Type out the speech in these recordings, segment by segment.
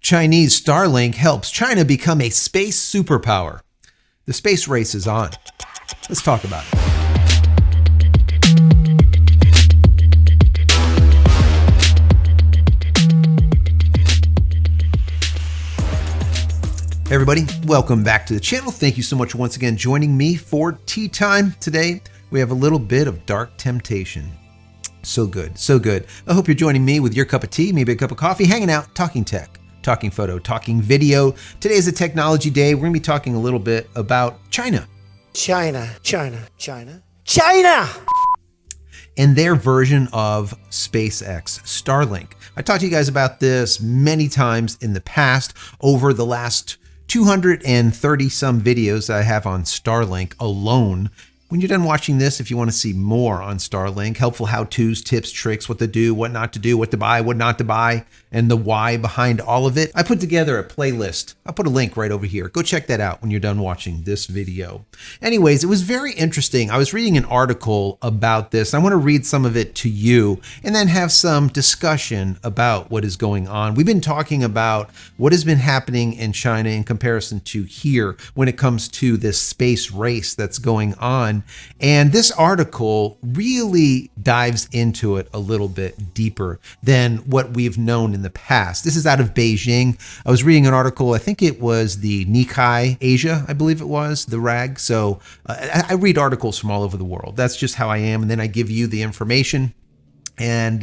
Chinese Starlink helps China become a space superpower. The space race is on. Let's talk about it. Hey everybody, welcome back to the channel. Thank you so much once again joining me for tea time. Today, we have a little bit of dark temptation. So good, so good. I hope you're joining me with your cup of tea, maybe a cup of coffee, hanging out, talking tech, talking photo, talking video. Today is a technology day. We're gonna be talking a little bit about China. China. And their version of SpaceX Starlink. I talked to you guys about this many times in the past over the last 230 some videos that I have on Starlink alone. When you're done watching this, if you want to see more on Starlink, helpful how-tos, tips, tricks, what to do, what not to do, what to buy, what not to buy, and the why behind all of it, I put together a playlist. I'll put a link right over here. Go check that out when you're done watching this video. Anyways, it was very interesting. I was reading an article about this. I want to read some of it to you and then have some discussion about what is going on. We've been talking about what has been happening in China in comparison to here when it comes to this space race that's going on. And this article really dives into it a little bit deeper than what we've known in the past. This is out of Beijing. I was reading an article, I think it was the Nikkei Asia, I believe it was, the RAG. So I read articles from all over the world. That's just how I am. And then I give you the information and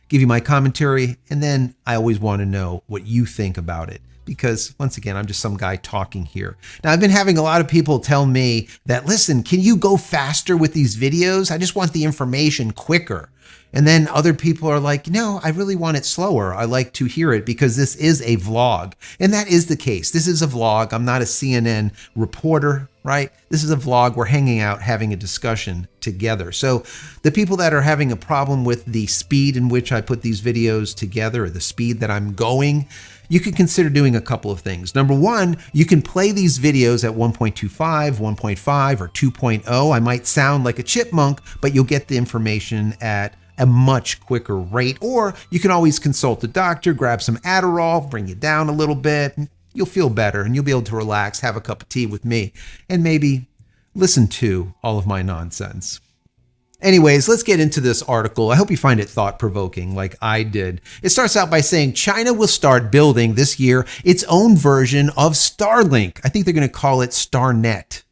give you my commentary. And then I always want to know what you think about it. Because once again, I'm just some guy talking here. Now, I've been having a lot of people tell me that, listen, can you go faster with these videos? I just want the information quicker. And then other people are like, no, I really want it slower. I like to hear it because this is a vlog. And that is the case. This is a vlog. I'm not a CNN reporter, right? This is a vlog. We're hanging out, having a discussion together. So the people that are having a problem with the speed in which I put these videos together, or the speed that I'm going, you could consider doing a couple of things. Number one, you can play these videos at 1.25, 1.5, or 2.0. I might sound like a chipmunk, but you'll get the information at a much quicker rate. Or you can always consult a doctor, grab some Adderall, bring you down a little bit. You'll feel better and you'll be able to relax, have a cup of tea with me, and maybe listen to all of my nonsense. Anyways, let's get into this article. I hope you find it thought-provoking like I did. It starts out by saying China will start building this year its own version of Starlink. I think they're going to call it Starnet.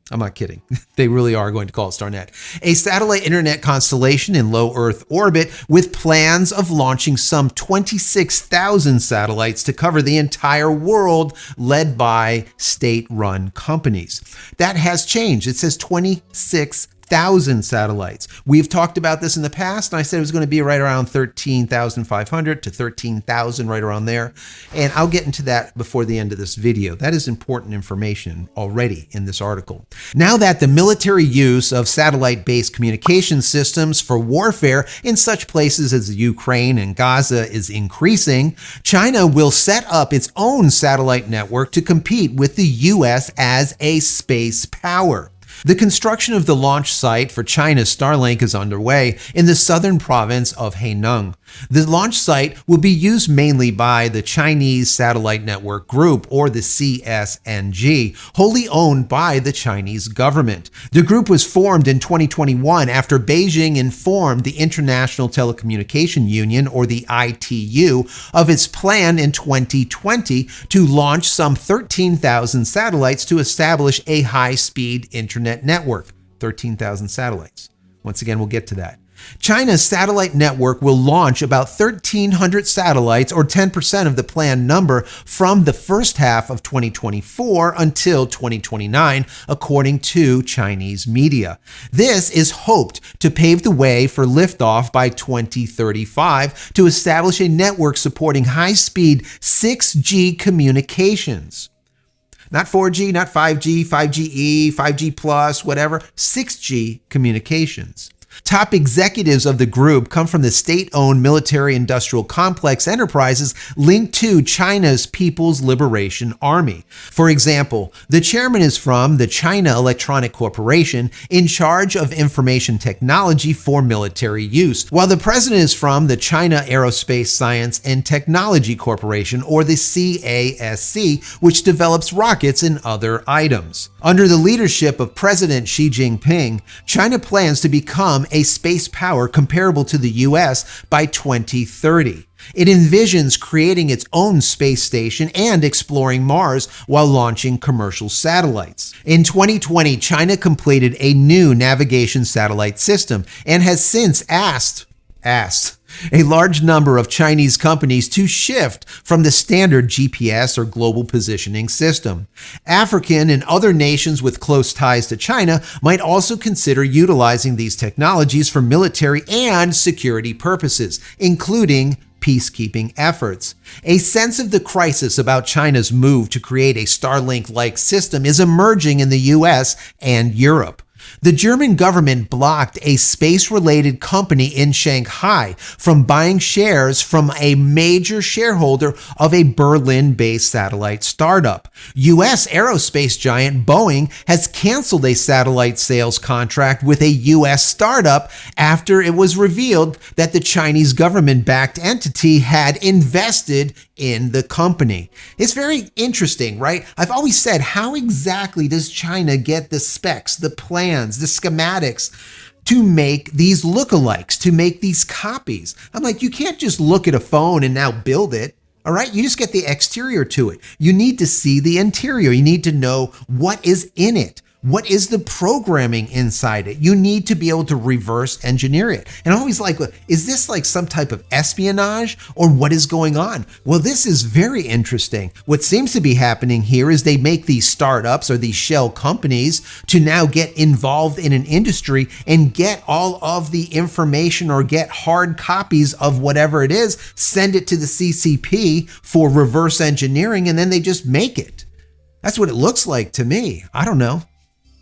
I'm not kidding. They really are going to call it Starnet. A satellite internet constellation in low Earth orbit with plans of launching some 26,000 satellites to cover the entire world, led by state-run companies. That has changed. It says 26,000 satellites. We've talked about this in the past, and I said it was going to be right around 13,500 to 13,000, right around there. And I'll get into that before the end of this video. That is important information already in this article. Now that the military use of satellite-based communication systems for warfare in such places as Ukraine and Gaza is increasing, China will set up its own satellite network to compete with the US as a space power. The construction of the launch site for China's Starlink is underway in the southern province of Hainan. The launch site will be used mainly by the Chinese Satellite Network Group, or the CSNG, wholly owned by the Chinese government. The group was formed in 2021 after Beijing informed the International Telecommunication Union, or the ITU, of its plan in 2020 to launch some 13,000 satellites to establish a high-speed internet network. 13,000 satellites. Once again, we'll get to that. China's satellite network will launch about 1,300 satellites, or 10% of the planned number, from the first half of 2024 until 2029, according to Chinese media. This is hoped to pave the way for liftoff by 2035 to establish a network supporting high-speed 6G communications. Not 4G, not 5G, 5GE, 5G plus, whatever, 6G communications. Top executives of the group come from the state-owned military-industrial complex enterprises linked to China's People's Liberation Army. For example, the chairman is from the China Electronic Corporation, in charge of information technology for military use, while the president is from the China Aerospace Science and Technology Corporation, or the CASC, which develops rockets and other items. Under the leadership of President Xi Jinping, China plans to become a space power comparable to the US by 2030. It envisions creating its own space station and exploring Mars while launching commercial satellites. In 2020, China completed a new navigation satellite system and has since asked a large number of Chinese companies to shift from the standard GPS or global positioning system. African and other nations with close ties to China might also consider utilizing these technologies for military and security purposes, including peacekeeping efforts. A sense of the crisis about China's move to create a Starlink-like system is emerging in the US and Europe. The German government blocked a space-related company in Shanghai from buying shares from a major shareholder of a Berlin-based satellite startup. U.S. aerospace giant Boeing has canceled a satellite sales contract with a U.S. startup after it was revealed that the Chinese government-backed entity had invested in the company. It's very interesting, right? I've always said, how exactly does China get the specs, the plans, the schematics to make these lookalikes, to make these copies? I'm like, you can't just look at a phone and now build it. All right, you just get the exterior to it. You need to see the interior. You need to know what is in it. What is the programming inside it? You need to be able to reverse engineer it. And I'm always like, is this like some type of espionage or what is going on? Well, this is very interesting. What seems to be happening here is they make these startups or these shell companies to now get involved in an industry and get all of the information or get hard copies of whatever it is, send it to the CCP for reverse engineering, and then they just make it. That's what it looks like to me. I don't know.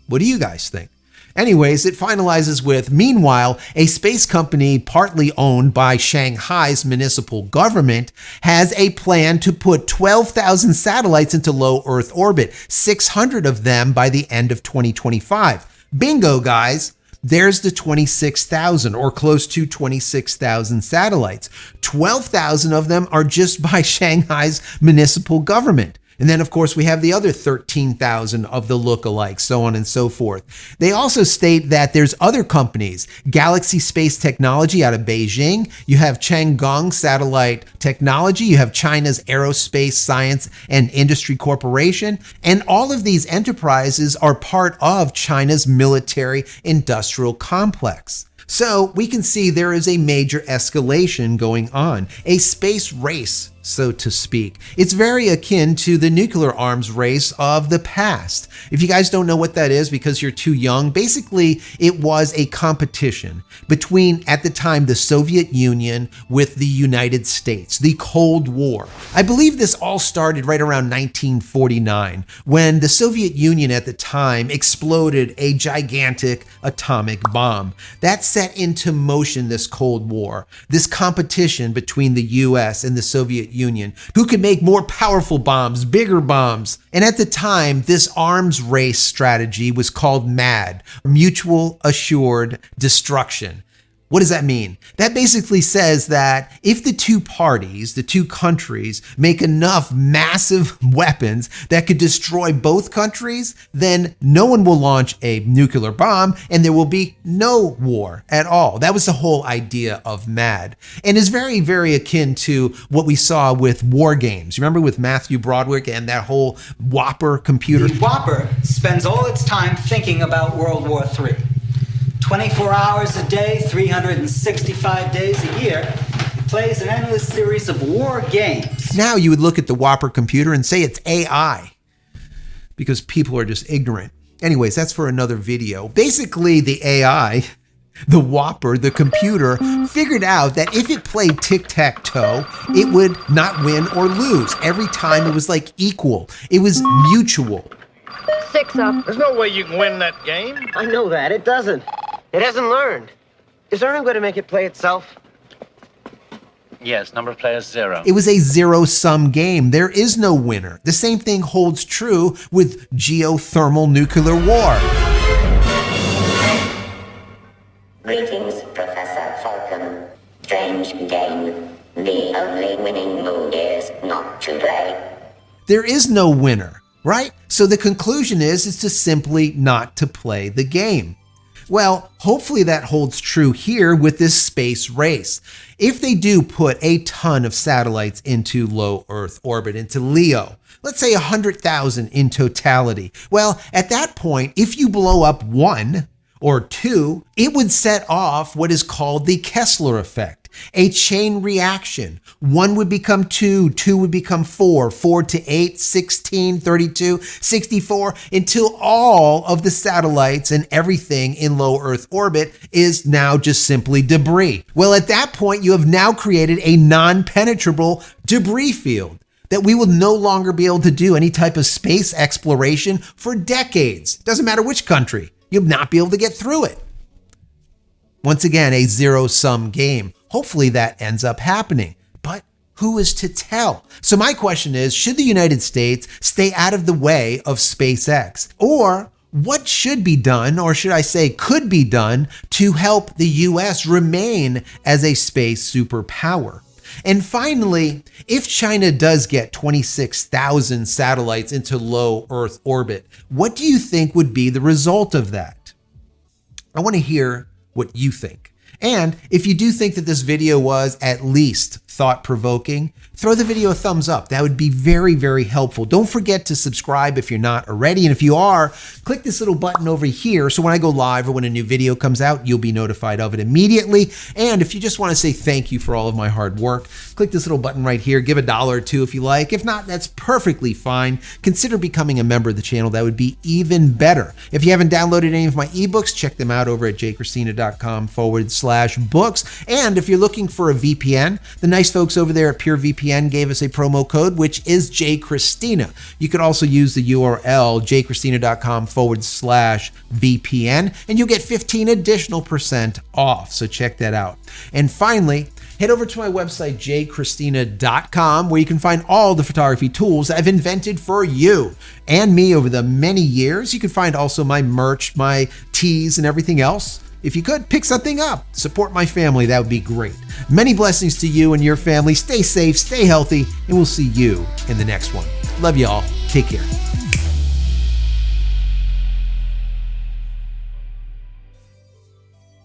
What do you guys think? Anyways, it finalizes with, meanwhile, a space company partly owned by Shanghai's municipal government has a plan to put 12,000 satellites into low Earth orbit, 600 of them by the end of 2025. Bingo, guys. There's the 26,000 or close to 26,000 satellites. 12,000 of them are just by Shanghai's municipal government. And then, of course, we have the other 13,000 of the lookalikes, so on and so forth. They also state that there's other companies, Galaxy Space Technology out of Beijing, you have Chang'e Satellite Technology, you have China's Aerospace Science and Industry Corporation, and all of these enterprises are part of China's military industrial complex. So we can see there is a major escalation going on, a space race, so to speak. It's very akin to the nuclear arms race of the past. If you guys don't know what that is because you're too young, basically it was a competition between, at the time, the Soviet Union with the United States, the Cold War. I believe this all started right around 1949 when the Soviet Union at the time exploded a gigantic atomic bomb. That set into motion this Cold War, this competition between the US and the Soviet Union, who could make more powerful bombs, bigger bombs. And at the time, this arms race strategy was called MAD, Mutual Assured Destruction. What does that mean? That basically says that if the two parties, the two countries, make enough massive weapons that could destroy both countries, then no one will launch a nuclear bomb and there will be no war at all. That was the whole idea of MAD. And is very, very akin to what we saw with war games. Remember with Matthew Broderick and that whole Whopper computer? The Whopper spends all its time thinking about World War III. 24 hours a day, 365 days a year, it plays an endless series of war games. Now you would look at the Whopper computer and say it's AI because people are just ignorant. Anyways, that's for another video. Basically, the AI, the Whopper, the computer, figured out that if it played tic-tac-toe, it would not win or lose. Every time it was like equal. It was mutual. 6 up. There's no way you can win that game. I know that. It doesn't. It hasn't learned. Is there any way to make it play itself? Yes, number of players 0. It was a zero-sum game. There is no winner. The same thing holds true with geothermal nuclear war. Greetings, Professor Falcon. Strange game. The only winning move is not to play. There is no winner, right? So the conclusion is to simply not to play the game. Well, hopefully that holds true here with this space race. If they do put a ton of satellites into low Earth orbit, into LEO, let's say 100,000 in totality, well, at that point, if you blow up one or two, it would set off what is called the Kessler effect. A chain reaction. 1 would become 2, 2 would become 4, 4 to 8, 16, 32, 64, until all of the satellites and everything in low Earth orbit is now just simply debris. Well, at that point, you have now created a non-penetrable debris field that we will no longer be able to do any type of space exploration for decades. Doesn't matter which country. You'll not be able to get through it. Once again, a zero-sum game. Hopefully that ends up happening, but who is to tell? So my question is, should the United States stay out of the way of SpaceX? Or what should be done, or should I say could be done, to help the US remain as a space superpower? And finally, if China does get 26,000 satellites into low Earth orbit, what do you think would be the result of that? I want to hear what you think. And if you do think that this video was at least thought-provoking, throw the video a thumbs up. That would be very, very helpful. Don't forget to subscribe if you're not already. And if you are, click this little button over here so when I go live or when a new video comes out, you'll be notified of it immediately. And if you just want to say thank you for all of my hard work, click this little button right here. Give $1 or $2 if you like. If not, that's perfectly fine. Consider becoming a member of the channel. That would be even better. If you haven't downloaded any of my ebooks, check them out over at JCristina.com/books. And if you're looking for a VPN, the nice folks over there at PureVPN gave us a promo code, which is JCristina. You could also use the URL JCristina.com/VPN, and you'll get 15 additional % off. So check that out. And finally, head over to my website, JCristina.com, where you can find all the photography tools I've invented for you and me over the many years. You can find also my merch, my tees, and everything else. If you could, pick something up. Support my family. That would be great. Many blessings to you and your family. Stay safe, stay healthy, and we'll see you in the next one. Love y'all. Take care.